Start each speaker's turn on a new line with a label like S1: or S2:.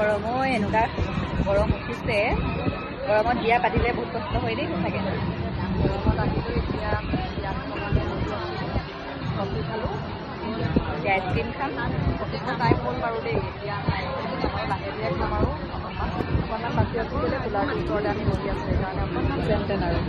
S1: গৰম এনেকুৱা গৰম উঠিছে গৰমত বিয়া পাতিলে বহুত কষ্ট হয় দেই সঁচাকৈ গৰমত আহিলোঁ এতিয়া কফি খালোঁ এতিয়া আইচক্ৰীম খাম কফিটো টাইম হ'ল বাৰু দেই এতিয়া নাই লাহে ধীৰে খাম আৰু অকণমান বাচি আছোঁ বুলি কুলাৰটোৰ ওচৰলৈ আমি বহি আছোঁ সেইকাৰণে অকণমান যেন তেন আৰু